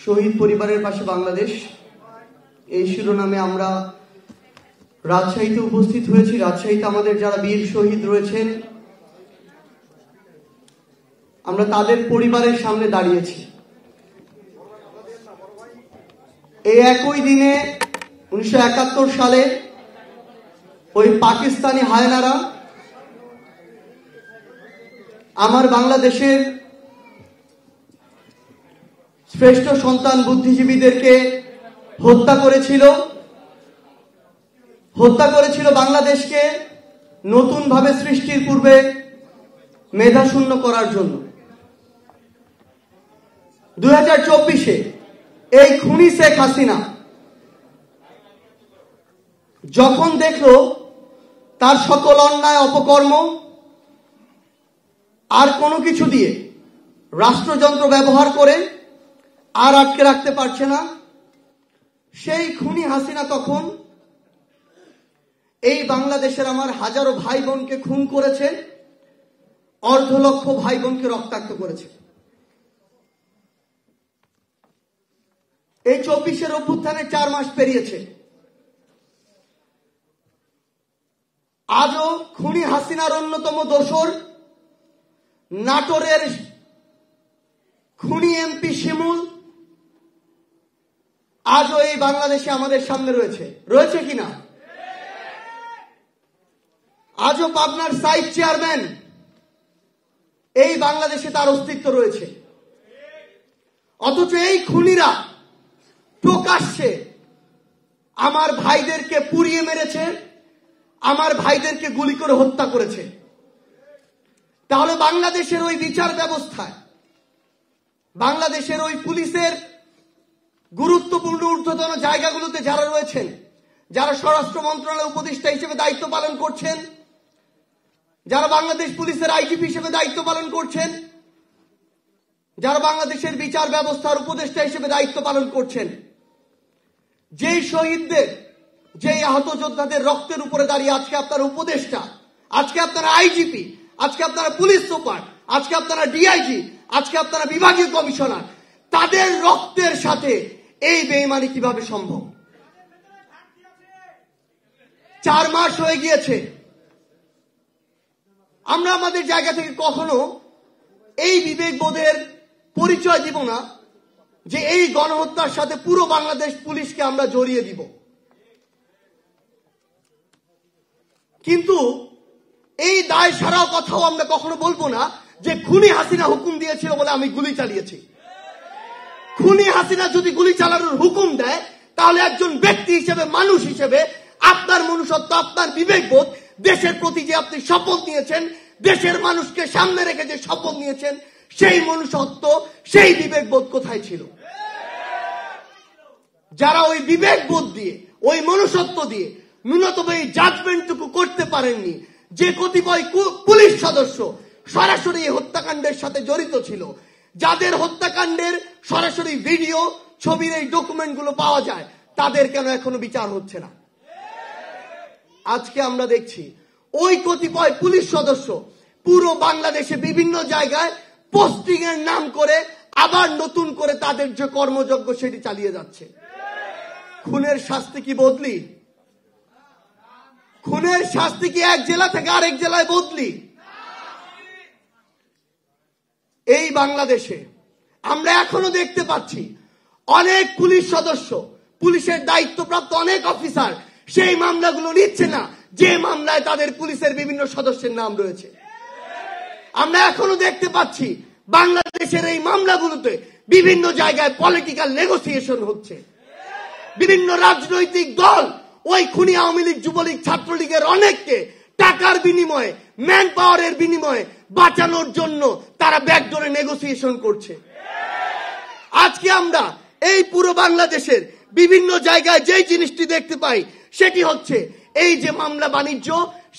শহীদ পরিবারের পাশে বাংলাদেশ এই শিরোনামে আমরা রাজশাহীতে উপস্থিত হয়েছি। রাজশাহীতে আমাদের যারা বীর শহীদ রয়েছেন আমরা তাদের পরিবারের সামনে দাঁড়িয়েছি। এই একই দিনে 1971 সালে ওই পাকিস্তানি হায়নারা আমার বাংলাদেশের শ্রেষ্ঠ সন্তান বুদ্ধিজীবীদেরকে হত্যা করেছিল বাংলাদেশকে নতুনভাবে সৃষ্টির পূর্বে মেধাশূন্য করার জন্য। 2024-এ এই খুনি শেখ হাসিনা যখন দেখলো তার সকল অন্যায় অপকর্ম আর কোনো কিছু দিয়ে রাষ্ট্রযন্ত্র ব্যবহার করে আর আটকে রাখতে পারছে না, সেই খুনি হাসিনা তখন এই বাংলাদেশের আমার হাজারো ভাই বোনকে খুন করেছে, অর্ধ লক্ষ ভাই বোনকে রক্তাক্ত করেছে। এই 24-এর অভ্যুত্থানের 4 মাস পেরিয়েছে, আজও খুনি হাসিনার অন্যতম দোসর নাটোরের খুনি এমপি শিমুল আজও এই বাংলাদেশে আমাদের সামনে রয়েছে কিনা? আজও পাবনার সাইড চেয়ারম্যান এই বাংলাদেশে তার অস্তিত্ব রয়েছে। অথচ এই খুনিরা প্রকাশ্যে আমার ভাইদেরকে পুড়িয়ে মেরেছে, আমার ভাইদেরকে গুলি করে হত্যা করেছে। তাহলে বাংলাদেশের ওই বিচার ব্যবস্থায়, বাংলাদেশের ওই পুলিশের গুরুত্বপূর্ণ ঊর্ধ্বতন জায়গাগুলোতে যারা রয়েছেন, যারা স্বরাষ্ট্র মন্ত্রণালয় উপদেষ্টা হিসেবে দায়িত্ব পালন করছেন, যারা বাংলাদেশ পুলিশের আইজিপি হিসেবে দায়িত্ব পালন করছেন, যারা বাংলাদেশের বিচার ব্যবস্থার উপদেষ্টা হিসেবে দায়িত্ব পালন করছেন, যেই শহীদদের, যেই আহত যোদ্ধাদের রক্তের উপরে দাঁড়িয়ে আজকে আপনারা উপদেষ্টা, আজকে আপনারা আইজিপি, আজকে আপনারা পুলিশ সুপার, আজকে আপনারা ডিআইজি, আজকে আপনারা বিভাগীয় কমিশনার, তাদের রক্তের সাথে এই বেঈমানি কিভাবে সম্ভব? 4 মাস হয়ে গিয়েছে, আমরা আমাদের জায়গা থেকে কখনো এই বিবেকবোধের পরিচয় দিব না যে এই গণহত্যার সাথে পুরো বাংলাদেশ পুলিশকে আমরা জড়িয়ে দিব। কিন্তু এই দায় সারা কথাও আমরা কখনো বলবো না যে খুনি হাসিনা হুকুম দিয়েছিল বলে আমি গুলি চালিয়েছি। খুনি হাসিনা যদি গুলি চালানোর হুকুম দেয় তাহলে একজন ব্যক্তি হিসেবে, মানুষ হিসেবে আপনার মনুষ্যত্ব, আপনার বিবেকবোধ, দেশের প্রতি যে আপনি শপথ নিয়েছেন, দেশের মানুষকে সামনে রেখে যে শপথ নিয়েছেন, সেই মনুষ্যত্ব, সেই বিবেকবোধ কোথায় ছিল? যারা ওই বিবেকবোধ দিয়ে, ওই মনুষ্যত্ব দিয়ে ন্যূনতম এই জাজমেন্টটুকু করতে পারেননি, যে কতিপয় পুলিশ সদস্য সরাসরি এই হত্যাকাণ্ডের সাথে জড়িত ছিল, যাদের হত্যাকাণ্ডের সরাসরি ভিডিও, ছবির এই ডকুমেন্টগুলো পাওয়া যায়, তাদের কেন এখনো বিচার হচ্ছে না? আজকে আমরা দেখছি ওই কতিপয় পুলিশ সদস্য পুরো বাংলাদেশে বিভিন্ন জায়গায় পোস্টিং এর নাম করে আবার নতুন করে তাদের যে কর্মযজ্ঞ সেটি চালিয়ে যাচ্ছে। খুনের শাস্তি কি বদলি? খুনের শাস্তি কি এক জেলা থেকে আরেক জেলায় বদলি? এই বাংলাদেশে আমরা এখনো দেখতে পাচ্ছি অনেক পুলিশ সদস্য, পুলিশের দায়িত্বপ্রাপ্ত অনেক অফিসার সেই মামলাগুলো নিচ্ছে না যে মামলায় তাদের পুলিশের বিভিন্ন সদস্যের নাম রয়েছে। আমরা এখনো দেখতে পাচ্ছি বাংলাদেশের এই মামলাগুলোতে বিভিন্ন জায়গায় পলিটিক্যাল নেগোসিয়েশন হচ্ছে। বিভিন্ন রাজনৈতিক দল ওই খুনি আওয়ামী লীগ, যুবলীগ, ছাত্রলীগের অনেককে টাকার বিনিময়ে, ম্যান পাওয়ারের বিনিময়ে বাঁচানোর জন্য তারা ব্যাকডোরে নেগোসিয়েশন করছে। আজকে আমরা এই পুরো বাংলাদেশের বিভিন্ন জায়গায় যেই জিনিসটি দেখতে পাই সেটি হচ্ছে এই যে মামলা বাণিজ্য,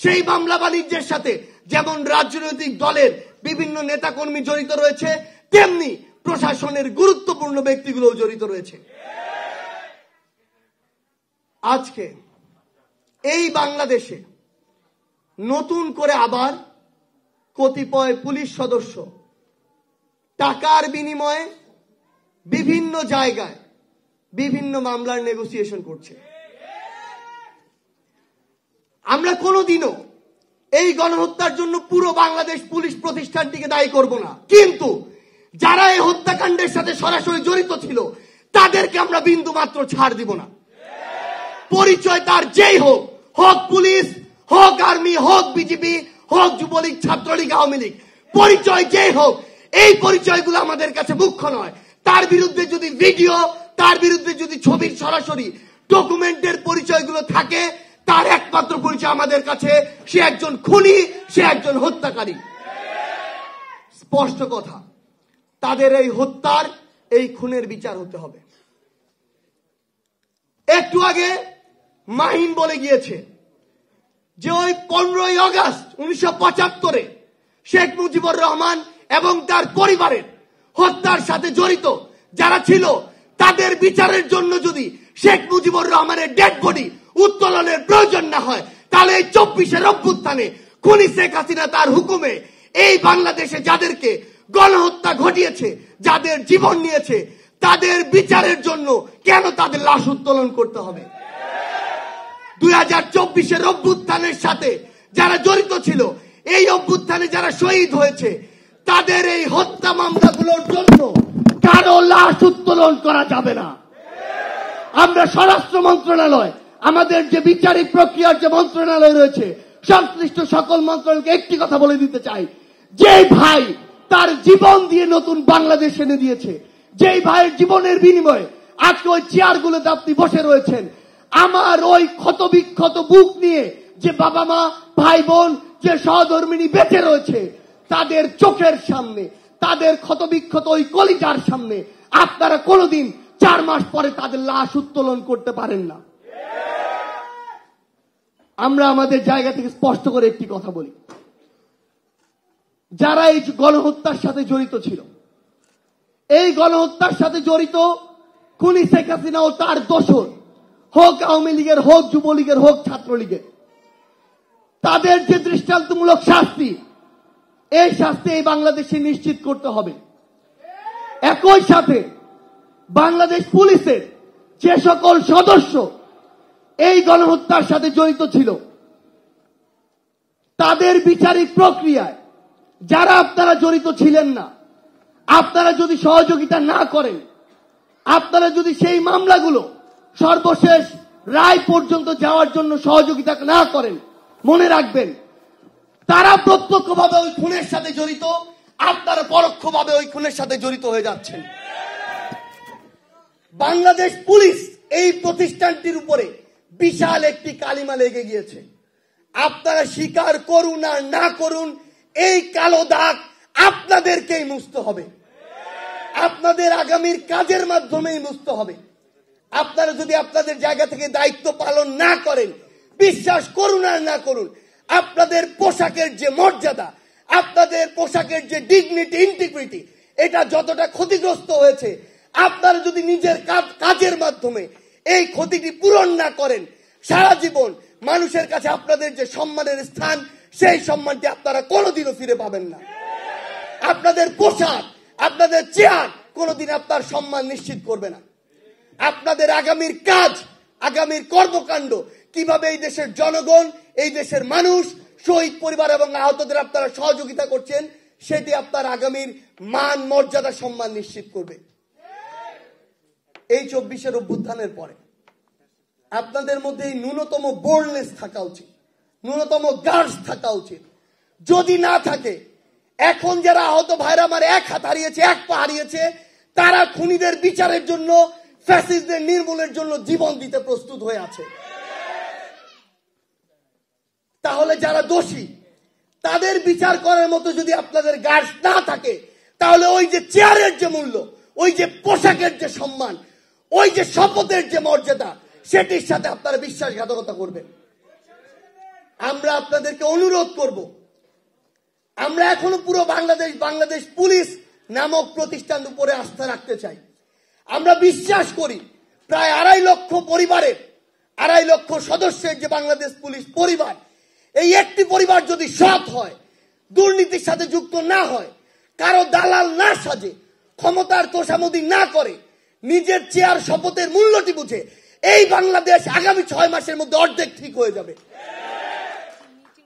সেই মামলা বাণিজ্যের সাথে যেমন রাজনৈতিক দলের বিভিন্ন নেতাকর্মী জড়িত রয়েছে, তেমনি প্রশাসনের গুরুত্বপূর্ণ ব্যক্তিগুলো জড়িত রয়েছে। আজকে এই বাংলাদেশে নতুন করে আবার কতিপয় পুলিশ সদস্য টাকার বিনিময়ে বিভিন্ন জায়গায় বিভিন্ন মামলার নেগোসিয়েশন করছে। আমরা কোনোদিনও এই গণহত্যার জন্য পুরো বাংলাদেশ পুলিশ প্রতিষ্ঠানটিকে দায়ী করব না, কিন্তু যারা এই হত্যাকাণ্ডের সাথে সরাসরি জড়িত ছিল তাদেরকে আমরা বিন্দু মাত্র ছাড় দিব না। পরিচয় তার যেই হোক, হোক পুলিশ, হোক আর্মি, হোক বিজেপি, হোক যুবলীগ, ছাত্রলীগ, আওয়ামী লীগ, পরিচয় যেই হোক, এই পরিচয়গুলো আমাদের কাছে মুখ্য নয়। তার বিরুদ্ধে যদি ভিডিও, তার বিরুদ্ধে যদি ছবির সরাসরি ডকুমেন্টের পরিচয়গুলো থাকে, তার একমাত্র পরিচয় আমাদের কাছে সে একজন খুনি, সে একজন হত্যাকারী। স্পষ্ট কথা, তাদের এই হত্যার, এই খুনের বিচার হতে হবে। একটু আগে মাহিন বলে গিয়েছে যে ওই 15ই আগস্ট 1975 শেখ মুজিবুর রহমান এবং তার পরিবারের হত্যার সাথে জড়িত যারা ছিল তাদের বিচারের জন্য যদি শেখ মুজিবুর রহমানের ডেড বডি উত্তোলনের প্রয়োজন না হয়, তাহলে এই 24-এর অভ্যুত্থানে খুনি শেখ হাসিনা তার হুকুমে এই বাংলাদেশে যাদেরকে গণহত্যা ঘটিয়েছে, যাদের জীবন নিয়েছে, তাদের বিচারের জন্য কেন তাদের লাশ উত্তোলন করতে হবে? 2024-এর অভ্যুত্থানের সাথে যারা জড়িত ছিল, এই অভ্যুত্থানে যারা শহীদ হয়েছে, তাদের এই হত্যা মামলাগুলোর জন্য কারো লাশ উত্তোলন করা যাবে না। আমরা স্বরাষ্ট্র মন্ত্রণালয়, আমাদের যে বিচারিক প্রক্রিয়ার যে মন্ত্রণালয় রয়েছে, সংশ্লিষ্ট সকল মন্ত্রণালয়কে একটি কথা বলে দিতে চাই, যে ভাই তার জীবন দিয়ে নতুন বাংলাদেশ এনে দিয়েছে, যেই ভাইয়ের জীবনের বিনিময়ে আজকে ওই চেয়ারগুলোতে আপনি বসে রয়েছেন, আমার ওই ক্ষত বিক্ষত বুক নিয়ে যে বাবা মা, ভাই বোন, যে সহধর্মিনী বেঁচে রয়েছে, তাদের চোখের সামনে, তাদের ক্ষত বিক্ষত ওই কলিজার সামনে আপনারা কোনোদিন 4 মাস পরে তাদের লাশ উত্তোলন করতে পারেন না। আমরা আমাদের জায়গা থেকে স্পষ্ট করে একটি কথা বলি, যারা এই গণহত্যার সাথে জড়িত ছিল, এই গণহত্যার সাথে জড়িত খুনি শেখ হাসিনা ও তার দোসর, হোক আওয়ামী লীগের, হোক যুবলীগের, হোক ছাত্রলীগের, তাদের যে দৃষ্টান্তমূলক শাস্তি, এই শাস্তি এই বাংলাদেশে নিশ্চিত করতে হবে। একই সাথে বাংলাদেশ পুলিশের যে সকল সদস্য এই গণহত্যার সাথে জড়িত ছিল, তাদের বিচারিক প্রক্রিয়ায় যারা আপনারা জড়িত ছিলেন না, আপনারা যদি সহযোগিতা না করেন, আপনারা যদি সেই মামলাগুলো সর্বশেষ রায় পর্যন্ত যাওয়ার জন্য সহযোগিতা না করেন, মনে রাখবেন তারা প্রত্যক্ষভাবে ওই খুনের সাথে জড়িত, আপনারা পরোক্ষভাবে ওই খুনের সাথে জড়িত হয়ে যাচ্ছেন। বাংলাদেশ পুলিশ এই প্রতিষ্ঠানটির উপরে বিশাল একটি কালিমা লেগে গিয়েছে। আপনারা স্বীকার করুন আর না করুন, এই কালো দাগ আপনাদেরকেই মুছতে হবে, আপনাদের আগামীর কাজের মাধ্যমেই মুছতে হবে। আপনারা যদি আপনাদের জায়গা থেকে দায়িত্ব পালন না করেন, বিশ্বাস করুন আর না করুন, আপনাদের পোশাকের যে মর্যাদা, আপনাদের পোশাকের যে ডিগনিটি, ইন্টিগ্রিটি, এটা যতটা ক্ষতিগ্রস্ত হয়েছে, আপনারা যদি নিজের কাজের মাধ্যমে এই ক্ষতিটি পূরণ না করেন, সারা জীবন মানুষের কাছে আপনাদের যে সম্মানের স্থান, সেই সম্মানটি আপনারা কোনোদিনও ফিরে পাবেন না। আপনাদের পোশাক, আপনাদের চেয়ার কোনোদিন আপনার সম্মান নিশ্চিত করবে না। আপনাদের আগামীর কাজ, আগামীর কর্মকাণ্ড, কিভাবে এই দেশের জনগণ, এই দেশের মানুষ, শহীদ পরিবার এবং আহতদের আপনারা সহযোগিতা করছেন, সেটি আপনার আগামীর মান, মর্যাদা, সম্মান নিশ্চিত করবে। এই 24-এর অভ্যুত্থানের পরে আপনাদের মধ্যে এই ন্যূনতম বোল্ডনেস থাকা উচিত, ন্যূনতম গার্ডস থাকা উচিত। যদি না থাকে, এখন যারা আহত ভাইরা আমার 1 হাত হারিয়েছে, 1 পা হারিয়েছে, তারা খুনিদের বিচারের জন্য, ফ্যাসিস্টদের নির্মূলের জন্য জীবন দিতে প্রস্তুত হয়ে আছে। তাহলে যারা দোষী, তাদের বিচার করার মতো যদি আপনাদের গার্ডস না থাকে, তাহলে ওই যে চেয়ারের যে মূল্য, ওই যে পোশাকের যে সম্মান, ওই যে শপথের যে মর্যাদা, সেটির সাথে আপনারা বিশ্বাসঘাতকতা করবেন। আমরা আপনাদেরকে অনুরোধ করব, আমরা এখনো পুরো বাংলাদেশ পুলিশ নামক প্রতিষ্ঠান উপরে আস্থা রাখতে চাই। আমরা বিশ্বাস করি প্রায় 2.5 লক্ষ পরিবারের, 2.5 লক্ষ সদস্যের যে বাংলাদেশ পুলিশ পরিবার, এই একটি পরিবার যদি সৎ হয়, দুর্নীতির সাথে যুক্ত না হয়, কারো দালাল না সাজে, ক্ষমতার তোষামোদি না করে, নিজের চেয়ার শপথের মূল্যটি বুঝে, এই বাংলাদেশ আগামী 6 মাসের মধ্যে অর্ধেক ঠিক হয়ে যাবে।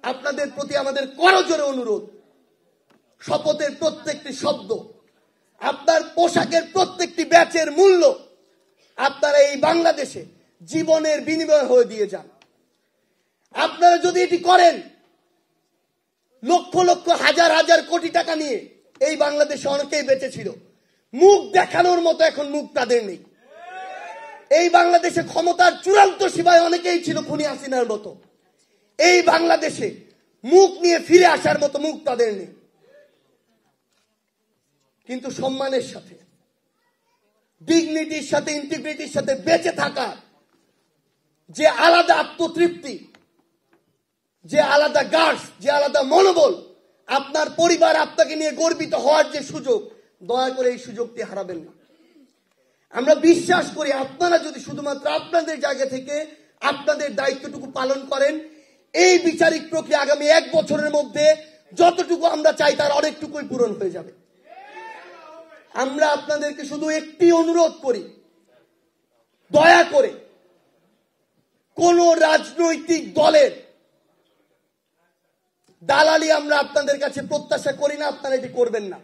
আপনাদের প্রতি আমাদের করজোরে অনুরোধ, শপথের প্রত্যেকটি শব্দ, আপনার পোশাকের প্রত্যেকটি ব্যাচের মূল্য আপনারা এই বাংলাদেশে জীবনের বিনিময় হয়ে দিয়ে যান। আপনারা যদি এটি করেন, লক্ষ লক্ষ হাজার হাজার কোটি টাকা নিয়ে এই বাংলাদেশে অনেকেই বেঁচে ছিল, মুখ দেখানোর মতো এখন মুখ তাদের নেই। এই বাংলাদেশে ক্ষমতার চূড়ান্ত সীমায় অনেকেই ছিল খুনি হাসিনার মতো, এই বাংলাদেশে মুখ নিয়ে ফিরে আসার মতো মুখ তাদের নেই। কিন্তু সম্মানের সাথে, ডিগনিটির সাথে, ইন্টিগ্রিটির সাথে বেঁচে থাকা যে আলাদা আত্মতৃপ্তি, যে আলাদা গার্ডস, যে আলাদা মনোবল, আপনার পরিবার আপনাকে নিয়ে গর্বিত হওয়ার যে সুযোগ, দয়া করে এই সুযোগটি হারাবেন না। আমরা বিশ্বাস করি আপনারা যদি শুধুমাত্র আপনাদের জায়গা থেকে আপনাদের দায়িত্বটুকু পালন করেন, এই বিচারিক প্রক্রিয়া আগামী 1 বছরের মধ্যে যতটুকু আমরা চাই তার অনেকটুকুই পূরণ হয়ে যাবে। আমরা আপনাদেরকে শুধু একটি অনুরোধ করি, দয়া করে কোন রাজনৈতিক দলের দালালি আমরা আপনাদের কাছে প্রত্যাশা করি না, আপনারা এটি করবেন না।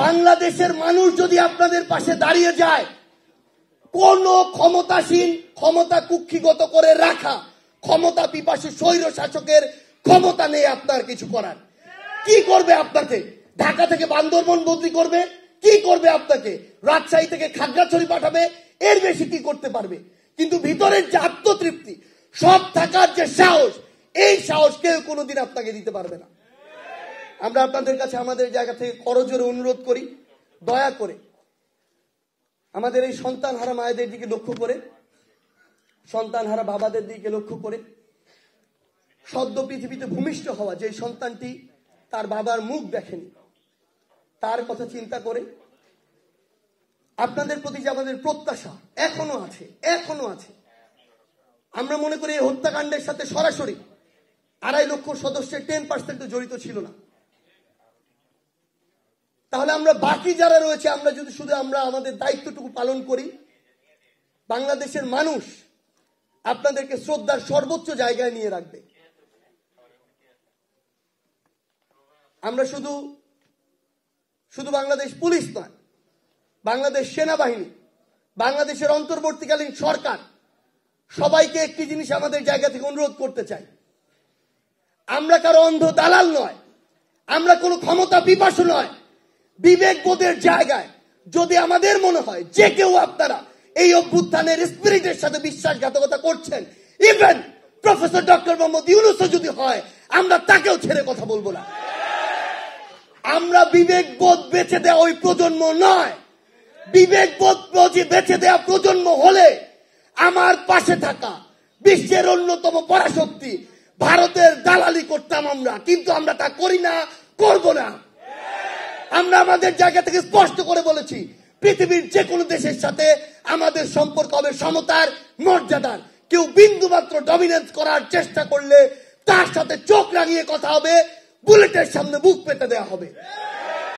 বাংলাদেশের মানুষ যদি আপনাদের পাশে দাঁড়িয়ে যায়, কোন ক্ষমতাসীন, ক্ষমতা কুক্ষিগত করে রাখা, ক্ষমতা পিপাসু স্বৈর শাসকের ক্ষমতা নেই আপনার কিছু করার। কি করবে আপনাকে? ঢাকা থেকে বান্দরবন বদলি করবে? কি করবে আপনাকে? রাজশাহী থেকে খাগড়াছড়ি পাঠাবে? এর বেশি কি করতে পারবে? কিন্তু ভিতরের যে আত্মতৃপ্তি, সব থাকার যে সাহস, এই সাহস কেউ কোনোদিন আপনাকে দিতে পারবে না। আমরা আপনাদের কাছে আমাদের জায়গা থেকে করজোরে অনুরোধ করি, দয়া করে আমাদের এই সন্তানহারা মায়েদের দিকে লক্ষ্য করে, সন্তানহারা বাবাদের দিকে লক্ষ্য করে, সদ্য পৃথিবীতে ভূমিষ্ঠ হওয়া যে সন্তানটি তার বাবার মুখ দেখেনি, তার কথা চিন্তা করে আপনাদের প্রতি যে আমাদের প্রত্যাশা এখনো আছে। আমরা মনে করি এই হত্যাকাণ্ডের সাথে সরাসরি 2.5 লক্ষ সদস্যের 10% জড়িত ছিল না। তাহলে আমরা বাকি যারা রয়েছে, আমরা যদি শুধু আমরা আমাদের দায়িত্বটুকু পালন করি, বাংলাদেশের মানুষ আপনাদেরকে শ্রদ্ধার সর্বোচ্চ জায়গায় নিয়ে রাখবে। আমরা শুধু বাংলাদেশ পুলিশ নয়, বাংলাদেশ সেনাবাহিনী, বাংলাদেশের অন্তর্বর্তীকালীন সরকার, সবাইকে একটি জিনিস আমাদের জায়গা থেকে অনুরোধ করতে চাই, আমরা কারো অন্ধ দালাল নয়, আমরা কোনো ক্ষমতা পিপাসু নয়। বিবেকবোধের জায়গায় যদি আমাদের মনে হয় যে কেউ আপনারা এই অভ্যুত্থানের স্পিরিটের সাথে বিশ্বাসঘাতকতা করছেন, ইভেন প্রফেসর ডক্টর মোহাম্মদ ইউনূসও যদি হয়, আমরা তাকেও ছেড়ে কথা বলবো না। আমরা বিবেকবোধ বেঁচে দেওয়া ওই প্রজন্ম নয়। বিবেকবোধ বেঁচে দেওয়া প্রজন্ম হলে আমার পাশে থাকা বিশ্বের অন্যতম পরাশক্তি ভারতের দালালি করতাম আমরা, কিন্তু আমরা তা করি না, করব না। আমরা আমাদের জায়গা থেকে স্পষ্ট করে বলেছি, পৃথিবীর যে কোনো দেশের সাথে আমাদের সম্পর্ক হবে সমতার, মর্যাদার। কেউ বিন্দুমাত্র ডমিনেন্স করার চেষ্টা করলে তার সাথে চোখ রাঙিয়ে কথা হবে, বুলেটের সামনে বুক পেতে দেওয়া হবে।